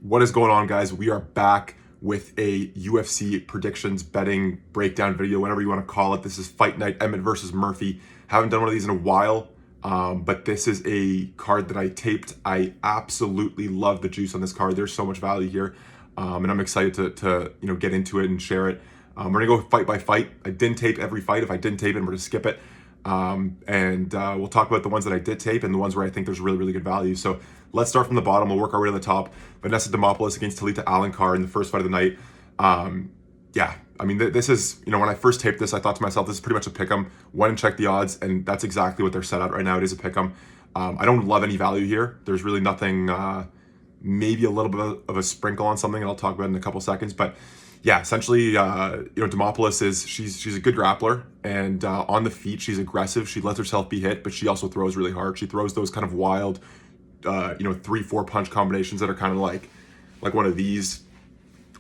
What is going on, guys? We are back with a UFC predictions betting breakdown video, whatever you want to call it. This is Fight Night, Emmett versus Murphy. Haven't done one of these in a while, but this is a card that I taped. I absolutely love the juice on this card. There's so much value here, and I'm excited to get into it and share it. We're gonna go fight by fight. I didn't tape every fight. If I didn't tape it, we're gonna skip it. We'll talk about the ones that I did tape and the ones where I think there's really good value. So let's start from the bottom. We'll work our way to the top. Vanessa Demopoulos against Talita Alankar in the first fight of the night. This is, when I first taped this, I thought to myself, this is pretty much a pick'em. Went and checked the odds, and that's exactly what they're set at right now. It is a pick'em. I don't love any value here. There's really nothing, maybe a little bit of a sprinkle on something, and I'll talk about it in a couple seconds. But yeah, essentially, Demopoulos she's a good grappler, and on the feet, she's aggressive. She lets herself be hit, but she also throws really hard. She throws those kind of wild, 3-4 punch combinations that are kind of like one of these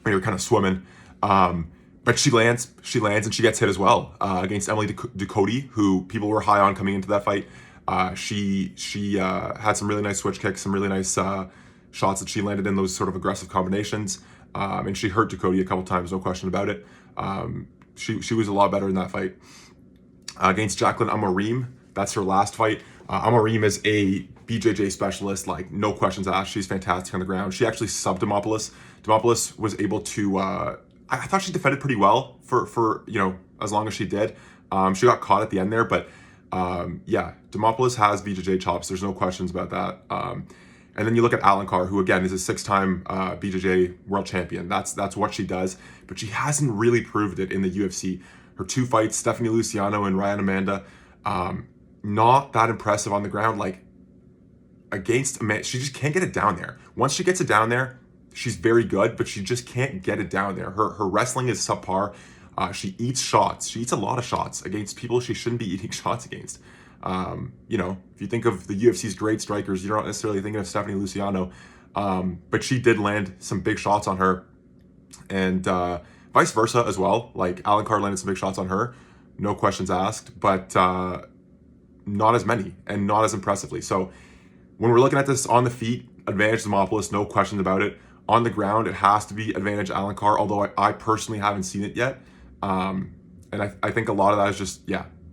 when you're kind of swimming. But she lands, and she gets hit as well against Emily Ducote, who people were high on coming into that fight. She had some really nice switch kicks, some really nice shots that she landed in those sort of aggressive combinations. And she hurt Ducote a couple times, no question about it. She was a lot better in that fight. Against Jacqueline Amorim, that's her last fight. Amorim is a BJJ specialist, like no questions asked. She's fantastic on the ground. She actually subbed Demopoulos. Demopoulos was able to, I thought she defended pretty well for as long as she did. She got caught at the end there, but Demopoulos has BJJ chops. There's no questions about that. And then you look at Alankar, who again is a 6-time BJJ world champion. That's what she does, but she hasn't really proved it in the UFC. Her 2 fights, Stephanie Luciano and Ryan Amanda, not that impressive on the ground. Like against Amanda, she just can't get it down there. Once she gets it down there, she's very good, but she just can't get it down there. Her wrestling is subpar. She eats shots. She eats a lot of shots against people she shouldn't be eating shots against. If you think of the UFC's great strikers, you're not necessarily thinking of Stephanie Luciano, but she did land some big shots on her, and vice versa as well. Like Alankar landed some big shots on her, no questions asked, but not as many and not as impressively. So when we're looking at this on the feet, advantage Demopoulos, no questions about it. On the ground, it has to be advantage Alankar, although I personally haven't seen it yet. And I think a lot of that is just,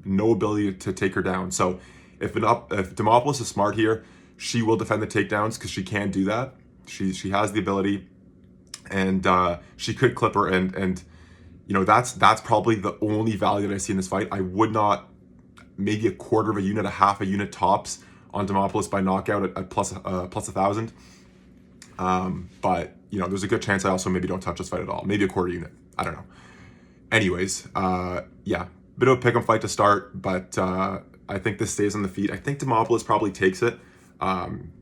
no ability to take her down. So if Demopoulos is smart here, she will defend the takedowns because she can do that. She has the ability, and she could clip her, and that's probably the only value that I see in this fight. I would not, maybe a quarter of a unit, a half a unit tops on Demopoulos by knockout at plus 1,000. But there's a good chance I also maybe don't touch this fight at all. Maybe a quarter unit. I don't know. Anyways, bit of a pick'em fight to start, but I think this stays on the feet. I think Demopoulos probably takes it.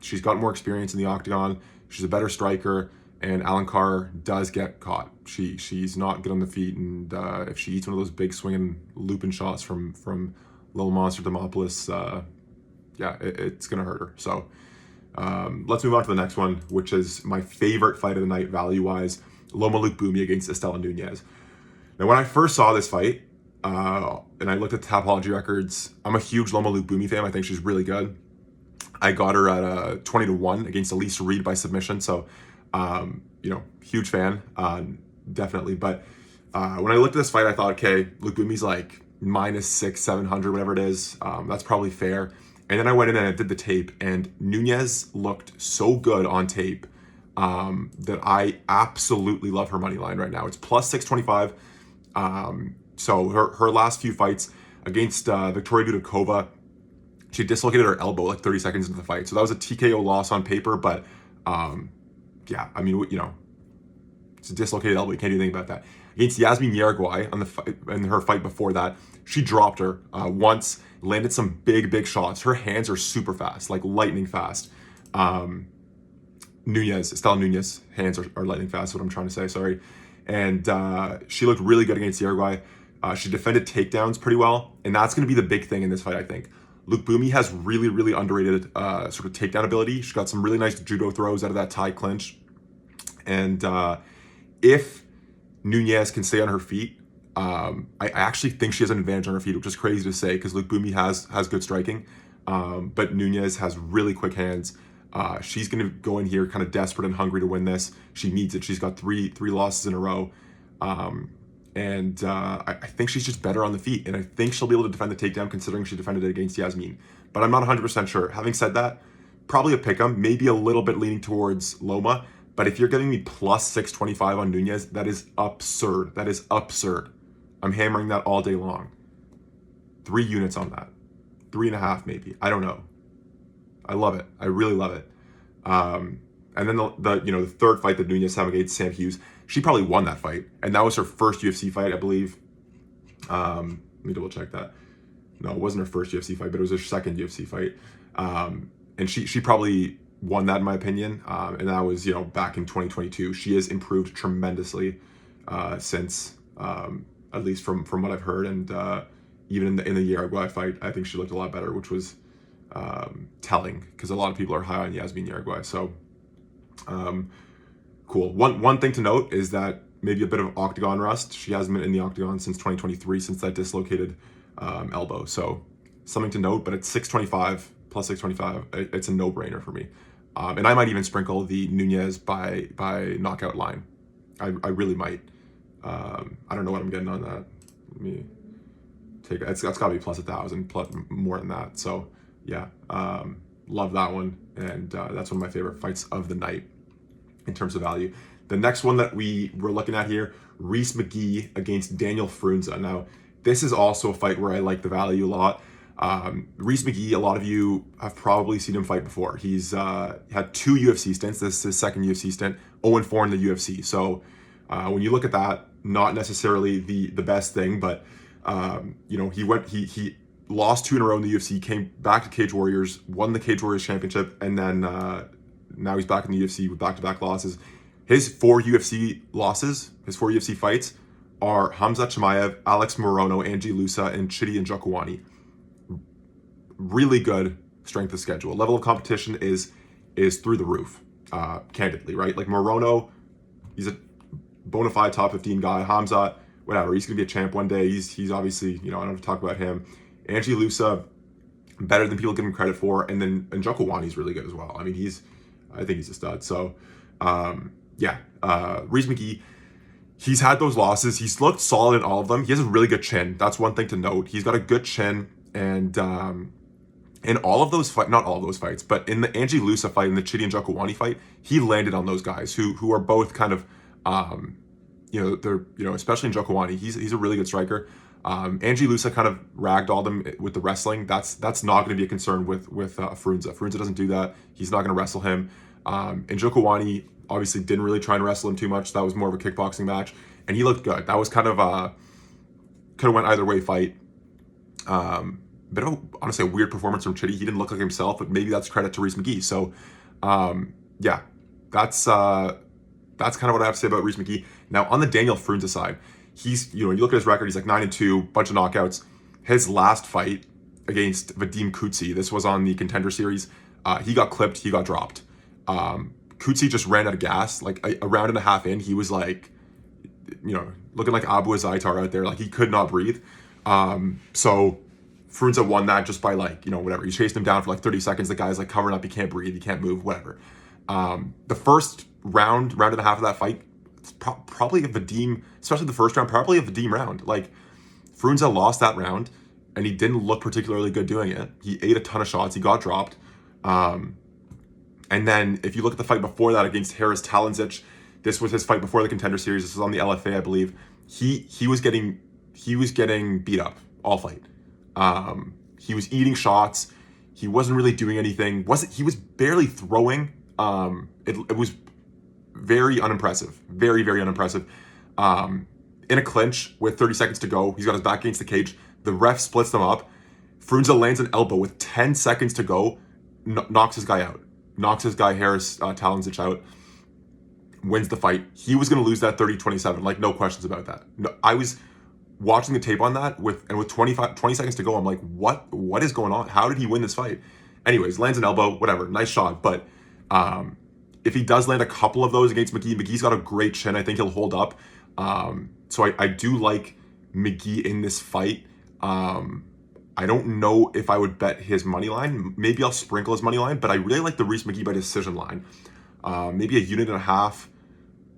She's got more experience in the octagon. She's a better striker, and Alankar does get caught. She's not good on the feet, and if she eats one of those big swinging looping shots from Little Monster Demopoulos, it's gonna hurt her. So let's move on to the next one, which is my favorite fight of the night value-wise: Loma Lookboonmee against Estela Nunez. Now, when I first saw this fight, and I looked at Tapology records, I'm a huge Loma Lookboonmee fan. I think she's really good. I got her at 20-1 against Elise Reed by submission. So, huge fan, definitely. But when I looked at this fight, I thought, okay, Lookboonmee's like -600, 700, whatever it is. That's probably fair. And then I went in and I did the tape, and Nunez looked so good on tape that I absolutely love her money line right now. It's plus 625. So her last few fights against Victoria Dudakova, she dislocated her elbow like 30 seconds into the fight. So that was a TKO loss on paper, but it's a dislocated elbow. You can't do anything about that. Against Yasmin Yarguay in her fight before that, she dropped her once, landed some big shots. Her hands are super fast, like lightning fast. Estela Nunez hands are lightning fast, is what I'm trying to say, sorry. And she looked really good against Yarguay. She defended takedowns pretty well, and that's going to be the big thing in this fight, I think. Lookboonmee has really underrated sort of takedown ability. She's got some really nice judo throws out of that tie clinch. And if Nunez can stay on her feet, I actually think she has an advantage on her feet, which is crazy to say because Lookboonmee has good striking. But Nunez has really quick hands. She's going to go in here kind of desperate and hungry to win this. She needs it. She's got three losses in a row. I think she's just better on the feet, and I think she'll be able to defend the takedown considering she defended it against Yasmin. But I'm not 100% sure. Having said that, probably a pick'em, maybe a little bit leaning towards Loma. But if you're giving me plus 625 on Nunes, that is absurd. That is absurd. I'm hammering that all day long. 3 units on that. 3.5 maybe. I don't know. I love it. I really love it. And then the third fight that Nunes had against Sam Hughes, she probably won that fight, and that was her first UFC fight, I believe. Let me double check that. No, it wasn't her first UFC fight, but it was her second UFC fight. And she probably won that in my opinion. And that was back in 2022. She has improved tremendously since, at least from what I've heard, and even in the Uruguay fight, I think she looked a lot better, which was telling because a lot of people are high on Yasmin Uruguay. So cool. One thing to note is that maybe a bit of octagon rust. She hasn't been in the octagon since 2023, since that dislocated elbow. So something to note, but at 625 plus 625, it's a no-brainer for me. And I might even sprinkle the Nunes by knockout line. I really might. I don't know what I'm getting on that. Let me take it. That's got to be plus 1,000, plus more than that. So yeah, love that one, and that's one of my favorite fights of the night in terms of value. The next one that we were looking at here, Rhys McGee against Daniel Frunze. Now, this is also a fight where I like the value a lot. Rhys McGee, a lot of you have probably seen him fight before. He's had 2 UFC stints. This is his second UFC stint, 0-4 in the UFC. So when you look at that, not necessarily the best thing, but he lost 2 in a row in the UFC, came back to Cage Warriors, won the Cage Warriors championship, and then now he's back in the UFC with back-to-back losses. His 4 UFC losses, his 4 UFC fights, are Hamzat Chimaev, Alex Morono, Angie Lusa, and Chidi Njokuani. Really good strength of schedule. Level of competition is through the roof, candidly, right? Like Morono, he's a bona fide top 15 guy. Hamzat, whatever, he's gonna be a champ one day. He's obviously, I don't have to talk about him. Angie Lusa, better than people give him credit for, and then Njokuani's really good as well. I mean, I think he's a stud. So Rhys McGee, he's had those losses. He's looked solid in all of them. He has a really good chin. That's one thing to note. He's got a good chin, and in all of those fights, not all of those fights, but in the Angie Lusa fight and the Chidi Njokuani fight, he landed on those guys who are both kind of, especially Njokuani, he's a really good striker. Angie Lusa kind of ragdolled him with the wrestling. That's not going to be a concern with Frunze. Frunze doesn't do that. He's not going to wrestle him. And Njokuani obviously didn't really try and wrestle him too much. That was more of a kickboxing match, and he looked good. That was kind of could have went either way fight. Bit of honestly a weird performance from Chidi. He didn't look like himself, but maybe that's credit to Rhys McGee. So that's kind of what I have to say about Rhys McGee. Now on the Daniel Frunze side, he's you look at his record, he's like 9-2, bunch of knockouts. His last fight against Vadim Kutsi, this was on the Contender Series, he got clipped, he got dropped. Kutsi just ran out of gas, like a round and a half in, he was like, looking like Abu Azaitar out there, like he could not breathe. So Frunze won that just by whatever. He chased him down for like 30 seconds. The guy's like covering up. He can't breathe. He can't move. Whatever. The first round and a half of that fight, it's probably a Vadim, especially the first round, probably a Vadim round. Like Frunze lost that round, and he didn't look particularly good doing it. He ate a ton of shots. He got dropped. And then if you look at the fight before that against Haris Talenzic, this was his fight before the Contender Series. This was on the LFA, I believe. He was getting beat up all fight. He was eating shots. He wasn't really doing anything. He was barely throwing. It was very unimpressive. Very, very unimpressive. In a clinch with 30 seconds to go, he's got his back against the cage. The ref splits them up. Frunze lands an elbow with 10 seconds to go, knocks his guy out. Knocks his guy Haris Talenzic out. Wins the fight. He was going to lose that 30-27. Like, no questions about that. No, I was watching the tape on that with 20 seconds to go. I'm like, what is going on? How did he win this fight? Anyways, lands an elbow, whatever, nice shot. But if he does land a couple of those against McGee, McGee's got a great chin. I think he'll hold up. So I do like McGee in this fight. I don't know if I would bet his money line. Maybe I'll sprinkle his money line, but I really like the Reese McGee by decision line. Maybe 1.5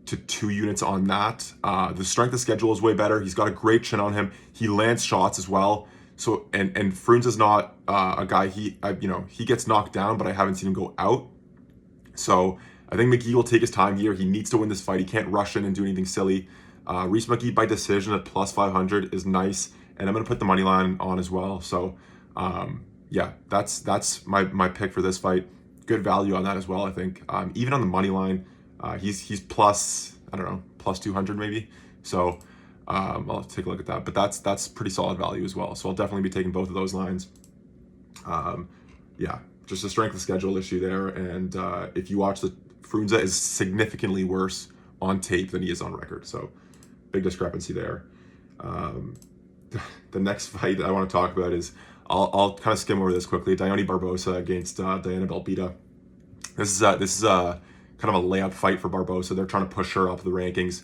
to 2 units on that. The strength of schedule is way better. He's got a great chin on him. He lands shots as well. So and Fruins is not a guy he gets knocked down, but I haven't seen him go out. So I think McGee will take his time here. He needs to win this fight. He can't rush in and do anything silly. Reese McGee by decision at plus 500 is nice, and I'm gonna put the money line on as well. So yeah, that's my pick for this fight. Good value on that as well, I think. Even on the money line, he's plus, I don't know, plus 200 maybe. So I'll take a look at that. But that's pretty solid value as well. So I'll definitely be taking both of those lines. Yeah, just a strength of schedule issue there. And if you watch Frunze is significantly worse on tape than he is on record. So big discrepancy there. The next fight I want to talk about is, I'll kind of skim over this quickly. Dione Barbosa against Diana Belbita. This is kind of a layup fight for Barbosa. They're trying to push her up the rankings.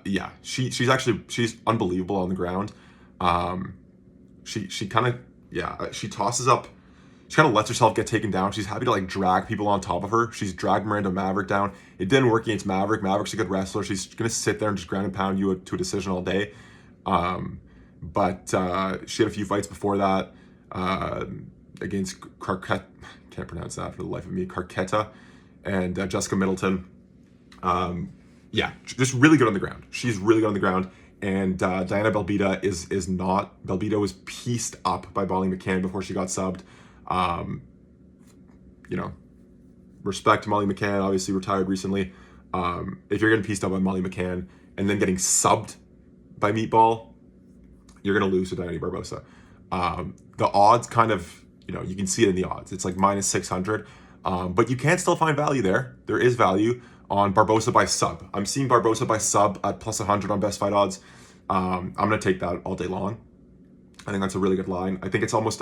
Yeah, she's unbelievable on the ground. She kind of she tosses up. She kind of lets herself get taken down. She's happy to like drag people on top of her. She's dragged Miranda Maverick down. It didn't work against Maverick. Maverick's a good wrestler. She's gonna sit there and just ground and pound you to a decision all day. But she had a few fights before that against Carqueta. Can't pronounce that for the life of me. Carqueta and Jessica Middleton. Yeah, just really good on the ground. She's really good on the ground. And Diana Belbita is not. Belbita was pieced up by Molly McCann before she got subbed. Respect to Molly McCann, obviously retired recently. If you're getting pieced up by Molly McCann and then getting subbed by Meatball, you're going to lose to Diane Barbosa. The odds kind of, you can see it in the odds. It's like minus 600. But you can still find value there. There is value on Barbosa by sub. I'm seeing Barbosa by sub at plus 100 on best fight odds. I'm going to take that all day long. I think that's a really good line. I think it's almost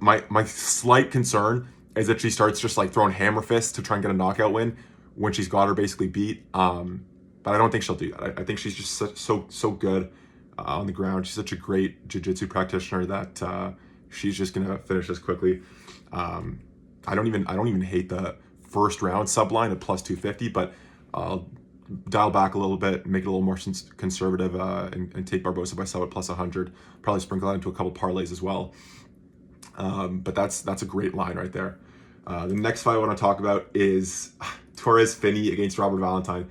my slight concern is that she starts just like throwing hammer fists to try and get a knockout win when she's got her basically beat. But I don't think she'll do that. I think she's just so good on the ground. She's such a great jiu-jitsu practitioner that she's just gonna finish this quickly. I don't even hate the first round sub line at plus 250, but I'll dial back a little bit, make it a little more conservative, and take Barbosa by sub at plus 100. Probably sprinkle that into a couple parlays as well. But that's a great line right there. The next fight I want to talk about is Torres Finney against Robert Valentine.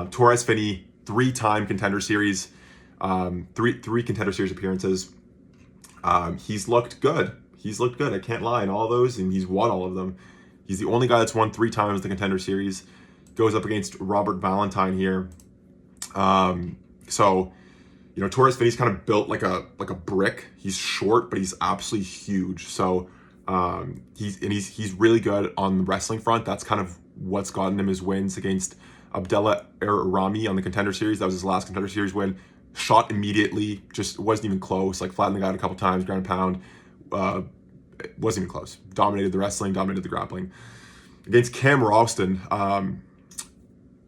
Torres Finney, 3-time contender series, three contender series appearances. He's looked good. I can't lie in all those, and he's won all of them. He's the only guy that's won 3 times the contender series. Goes up against Robert Valentine here. Torres Finney's kind of built like a brick. He's short, but he's absolutely huge. So he's really good on the wrestling front. That's kind of what's gotten him his wins against Abdullah Rami on the contender series. That was his last contender series win. Shot immediately, just wasn't even close. Like flattened the guy out a couple times, ground and pound. Wasn't even close. Dominated the wrestling, dominated the grappling. Against Cam Ralston.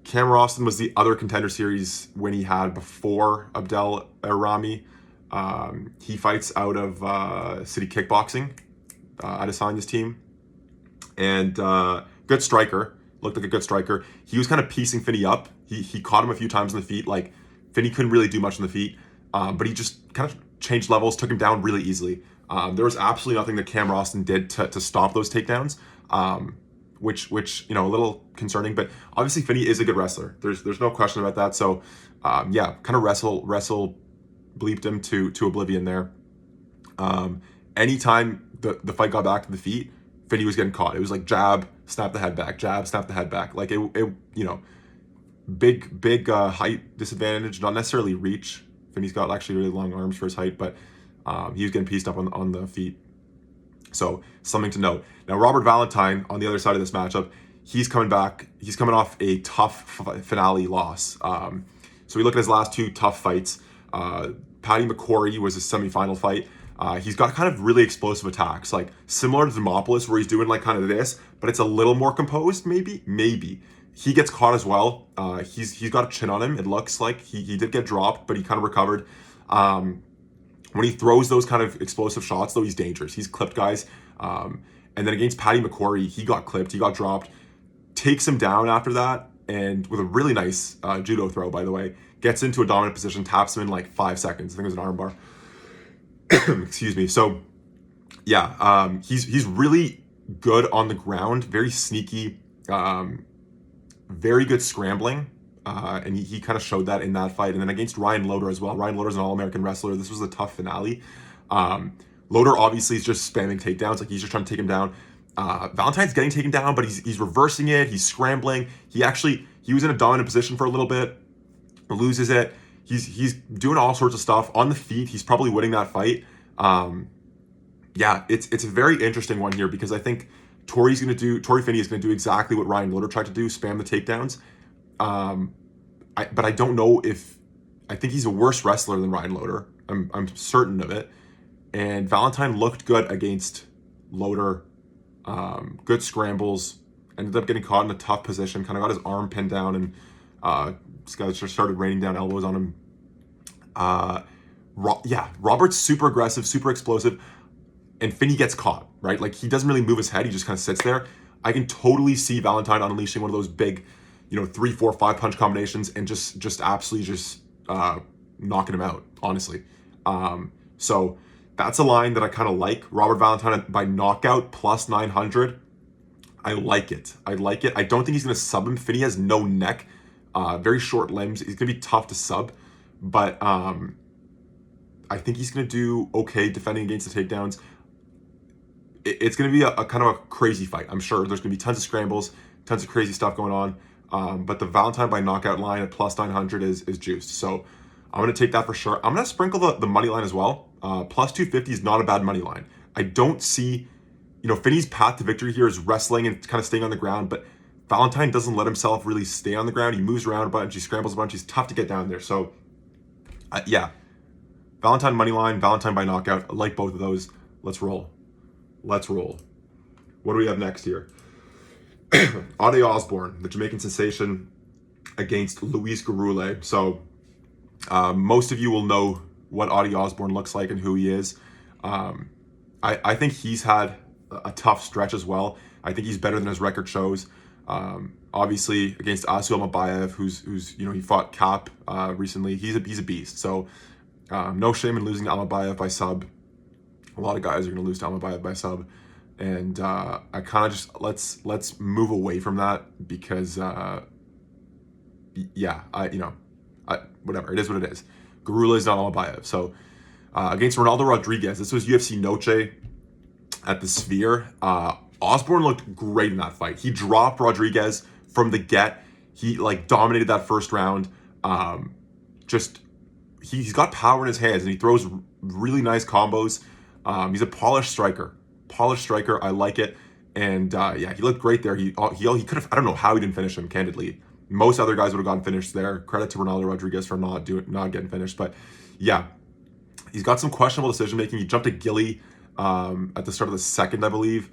Cam Ralston was the other contender series win he had before Abdel Rami. He fights out of City Kickboxing, Adesanya's team. And good striker. Looked like a good striker. He was kind of piecing Finney up. He caught him a few times on the feet. Like, Finney couldn't really do much on the feet. But he just kind of changed levels, took him down really easily. There was absolutely nothing that Cam Ralston did to stop those takedowns. Which a little concerning, but obviously Finney is a good wrestler. There's no question about that. So kind of wrestle bleeped him to oblivion there. Anytime the fight got back to the feet, Finney was getting caught. It was like jab, snap the head back, jab, snap the head back. Like big height disadvantage, not necessarily reach. Finney's got actually really long arms for his height, but he was getting pieced up on the feet. So something to note. Now, Robert Valentine, on the other side of this matchup, he's coming back. He's coming off a tough finale loss. So we look at his last 2 tough fights. Paddy McCrory was his semifinal fight. He's got kind of really explosive attacks, like similar to Demopoulos, where he's doing like kind of this, but it's a little more composed, maybe. He gets caught as well. He's got a chin on him. It looks like he did get dropped, but he kind of recovered. When he throws those kind of explosive shots, though, he's dangerous. He's clipped guys. And then against Paddy McQuarrie, he got clipped, he got dropped, takes him down after that, and with a really nice judo throw, by the way, gets into a dominant position, taps him in like 5 seconds. I think it was an armbar. Excuse me. So, yeah, he's really good on the ground, very sneaky, very good scrambling. And he kind of showed that in that fight. And then against Ryan Loder as well. Ryan Loder's an All-American wrestler. This was a tough finale. Loder obviously is just spamming takedowns. Like, he's just trying to take him down. Valentine's getting taken down, but he's reversing it. He's scrambling. He was in a dominant position for a little bit, loses it. He's doing all sorts of stuff on the feet. He's probably winning that fight. Yeah, it's a very interesting one here, because I think Tori Finney is going to do exactly what Ryan Loder tried to do, spam the takedowns. But I don't know if I think he's a worse wrestler than Ryan Loder. I'm certain of it. And Valentine looked good against Loder. Good scrambles. Ended up getting caught in a tough position. Kind of got his arm pinned down, and this guy just started raining down elbows on him. Robert's super aggressive, super explosive, and Finney gets caught, right? Like, he doesn't really move his head. He just kind of sits there. I can totally see Valentine unleashing one of those big, 3, 4, 5 punch combinations and just absolutely knocking him out, honestly. So that's a line that I kind of like. Robert Valentine by knockout plus 900. I like it. I don't think he's going to sub him. Finney has no neck, very short limbs. He's going to be tough to sub, but I think he's going to do okay defending against the takedowns. It's going to be a kind of a crazy fight. I'm sure there's going to be tons of scrambles, tons of crazy stuff going on. But the Valentine by knockout line at plus 900 is juiced. So I'm going to take that for sure. I'm going to sprinkle the money line as well. Plus 250 is not a bad money line. I don't see, Finney's path to victory here is wrestling and kind of staying on the ground, but Valentine doesn't let himself really stay on the ground. He moves around a bunch, he scrambles a bunch, he's tough to get down there. So, yeah. Valentine money line, Valentine by knockout. I like both of those. Let's roll. What do we have next here? Ade Osborne, the Jamaican sensation, against Luis Garule. So, most of you will know what Ade Osborne looks like and who he is. I think he's had a tough stretch as well. I think he's better than his record shows. Obviously against Asu Amabayev, who's he fought Cap recently. He's a beast. So no shame in losing to Amabayev by sub. A lot of guys are going to lose to Amabayev by sub, and I kind of just let's move away from that, because whatever, it is what it is. Garula is not Amabayev. So against Ronaldo Rodriguez, this was UFC Noche at the Sphere. Osborne looked great in that fight. He dropped Rodriguez from the get. He dominated that first round. He's got power in his hands, and he throws really nice combos. He's a polished striker. I like it. And he looked great there. He could have, I don't know how he didn't finish him, candidly. Most other guys would have gotten finished there. Credit to Ronaldo Rodriguez for not getting finished. But yeah, he's got some questionable decision making. He jumped a Gilly at the start of the second, I believe.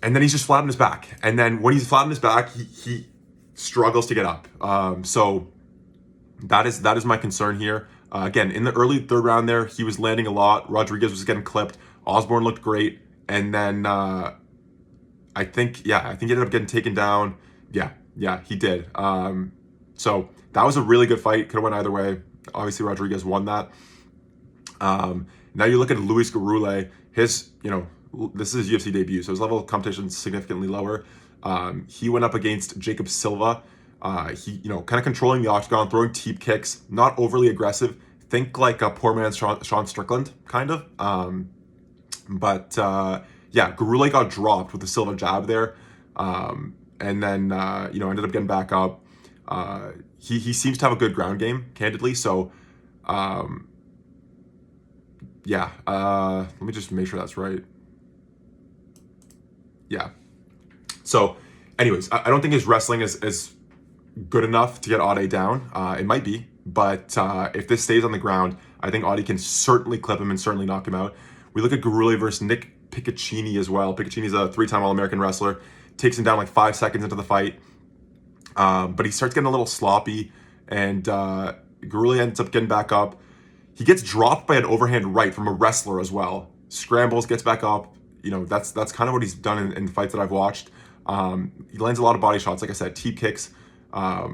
And then he's just flat on his back. And then when he's flat on his back, he struggles to get up. So that is my concern here. Again, in the early third round there, he was landing a lot. Rodriguez was getting clipped. Osborne looked great. And then I think he ended up getting taken down. Yeah, he did. So that was a really good fight. Could have went either way. Obviously, Rodriguez won that. Now you look at Luis Garule. His, this is his UFC debut, so his level of competition is significantly lower. He went up against Jacob Silva. He, kind of controlling the octagon, throwing teep kicks, not overly aggressive. Think like a poor man's Sean Strickland, kind of. Garule got dropped with the Silva jab there. And then, ended up getting back up. He seems to have a good ground game, candidly. So, let me just make sure that's right. Yeah. So, anyways, I don't think his wrestling is good enough to get Ade down. It might be, but if this stays on the ground, I think Ade can certainly clip him and certainly knock him out. We look at Garule versus Nick Piccini as well. Piccini's a 3-time All-American wrestler. Takes him down 5 seconds into the fight. But he starts getting a little sloppy, and Garule ends up getting back up. he gets dropped by an overhand right from a wrestler as well. Scrambles, gets back up. You know, that's kind of what he's done in fights that I've watched. He lands a lot of body shots, like I said, teep kicks. Anyways,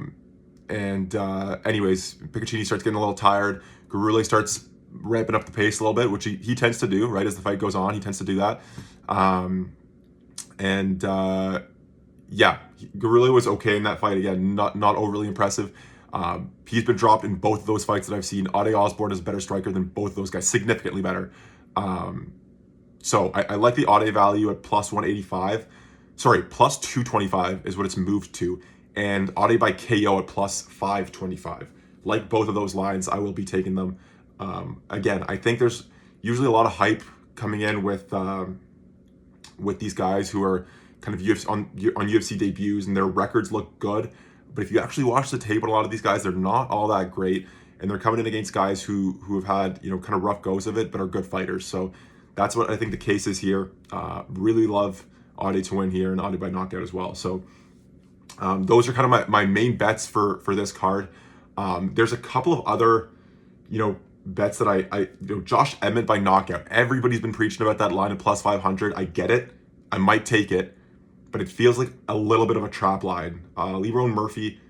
Picaccini starts getting a little tired. Gurule starts ramping up the pace a little bit, which he tends to do, right? As the fight goes on, he tends to do that. Gurule was okay in that fight. Again, not overly impressive. He's been dropped in both of those fights that I've seen. Ade Osborne is a better striker than both of those guys, significantly better. So I like the Ade value at plus 185. Sorry, plus 225 is what it's moved to. And Ade by KO at plus 525. Like both of those lines, I will be taking them. Again, I think there's usually a lot of hype coming in with these guys who are kind of on UFC debuts, and their records look good. But if you actually watch the tape on a lot of these guys, they're not all that great, and they're coming in against guys who have had, you know, kind of rough goes of it, but are good fighters. So that's what I think the case is here. Really love Ade to win here, and Ade by knockout as well. So those are kind of my main bets for this card. There's a couple of other, you know, bets that Josh Emmett by knockout. Everybody's been preaching about that line at plus 500. I get it. I might take it, but it feels like a little bit of a trap line. Lerone Murphy,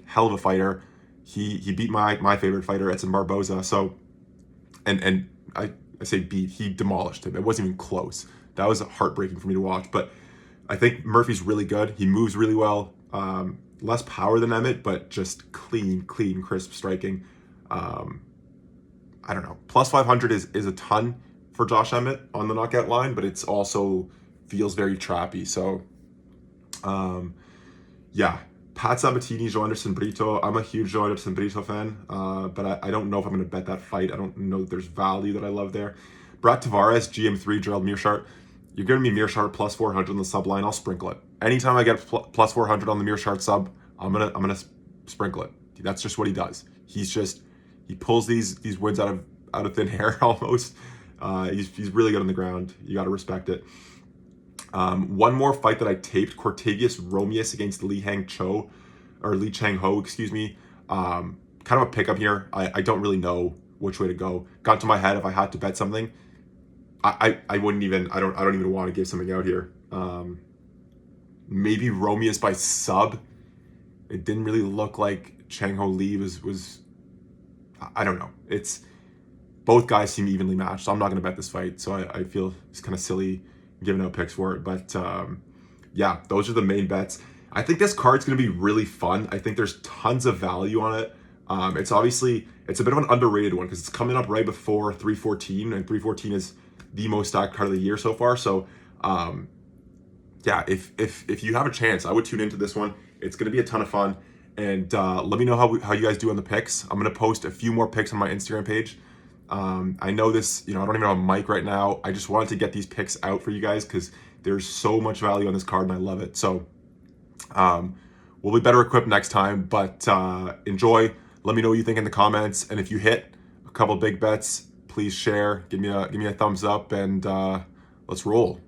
hell of a fighter. He beat my favorite fighter, Edson Barboza. So, and I say beat, he demolished him. It wasn't even close. That was heartbreaking for me to watch. But I think Murphy's really good. He moves really well. Less power than Emmett, but just clean, crisp striking. I don't know. Plus 500 is a ton for Josh Emmett on the knockout line, but it's also feels very trappy. So, Pat Sabatini, João Anderson Brito. I'm a huge João Anderson Brito fan, but I don't know if I'm going to bet that fight. I don't know that there's value that I love there. Brad Tavares, GM3, Gerald Mearshart. You're giving me Mearshart plus 400 on the sub line. I'll sprinkle it. Anytime I get plus 400 on the Mearshart sub, I'm gonna sprinkle it. That's just what he does. He pulls these wins out of thin air almost. He's really good on the ground. You got to respect it. One more fight that I taped: Cortavius Romeus against Li Chang Ho, excuse me. Kind of a pickup here. I don't really know which way to go. Got to my head if I had to bet something. I wouldn't even. I don't even want to give something out here. Maybe Romeus by sub. It didn't really look like Chang Ho Lee was. I don't know. It's both guys seem evenly matched, so I'm not going to bet this fight. So I feel it's kind of silly giving out picks for it. But those are the main bets. I think this card's going to be really fun. I think there's tons of value on it. It's a bit of an underrated one because it's coming up right before 314, and 314 is the most stacked card of the year so far. So if you have a chance, I would tune into this one. It's going to be a ton of fun. And let me know how you guys do on the picks. I'm going to post a few more picks on my Instagram page. I know this, I don't even have a mic right now. I just wanted to get these picks out for you guys because there's so much value on this card and I love it. So we'll be better equipped next time, but enjoy. Let me know what you think in the comments. And if you hit a couple big bets, please share, give me a thumbs up, and let's roll.